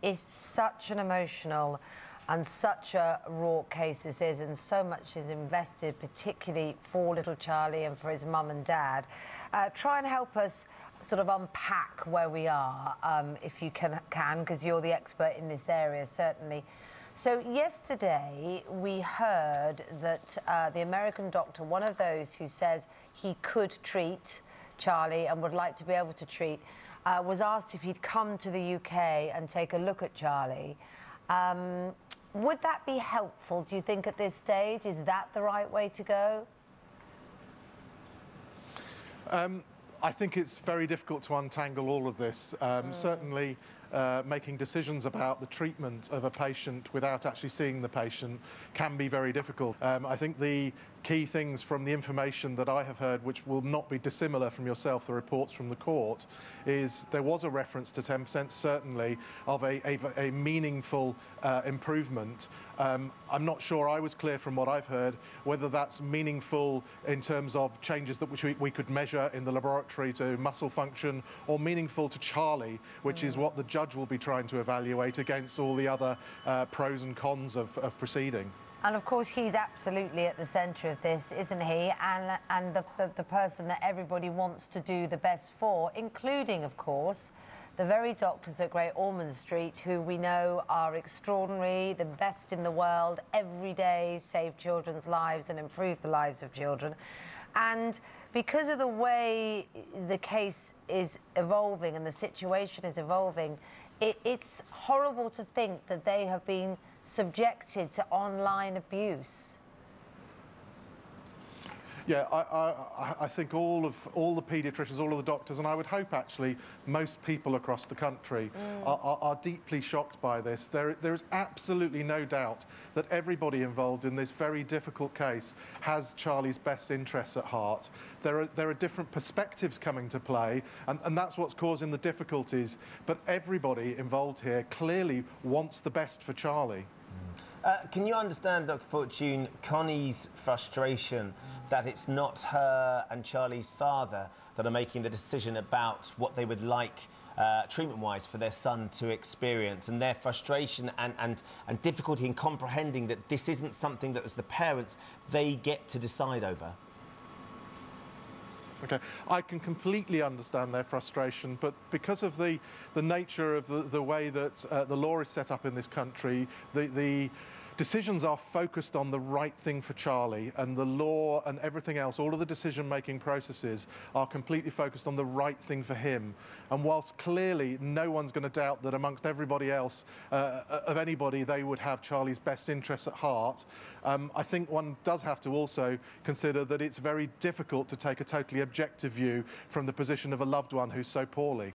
it's such an emotional and such a raw case this is, and so much is invested, particularly for little Charlie and for his mum and dad. Try and help us sort of unpack where we are, if you can, because you're the expert in this area, certainly. So yesterday we heard that the American doctor, one of those who says he could treat Charlie and would like to be able to treat, was asked if he'd come to the UK and take a look at Charlie. Would that be helpful, do you think, at this stage? Is that the right way to go? I think it's very difficult to untangle all of this. Certainly, making decisions about the treatment of a patient without actually seeing the patient can be very difficult. I think the key things from the information that I have heard, which will not be dissimilar from yourself, the reports from the court, is there was a reference to 10% certainly of a meaningful improvement. I'm not sure I was clear from what I've heard whether that's meaningful in terms of changes that we could measure in the laboratory to muscle function, or meaningful to Charlie, which is what the judge will be trying to evaluate against all the other pros and cons of proceeding. And of course, he's absolutely at the centre of this, isn't he? And the person that everybody wants to do the best for, including, of course, the very doctors at Great Ormond Street, who we know are extraordinary, the best in the world, every day save children's lives and improve the lives of children. And because of the way the case is evolving and the situation is evolving, it's horrible to think that they have been subjected to online abuse. Yeah, I think all the paediatricians, all of the doctors, and I would hope actually most people across the country are deeply shocked by this. There is absolutely no doubt that everybody involved in this very difficult case has Charlie's best interests at heart. There are different perspectives coming to play, and that's what's causing the difficulties. But everybody involved here clearly wants the best for Charlie. Can you understand, Dr. Fortune, Connie's frustration that it's not her and Charlie's father that are making the decision about what they would like treatment-wise for their son to experience, and their frustration and difficulty in comprehending that this isn't something that, as the parents, they get to decide over? Okay, I can completely understand their frustration, but because of the nature of the way that the law is set up in this country, the decisions are focused on the right thing for Charlie, and the law and everything else, all of the decision-making processes are completely focused on the right thing for him. And whilst clearly no one's going to doubt that amongst everybody else, of anybody, they would have Charlie's best interests at heart, I think one does have to also consider that it's very difficult to take a totally objective view from the position of a loved one who's so poorly.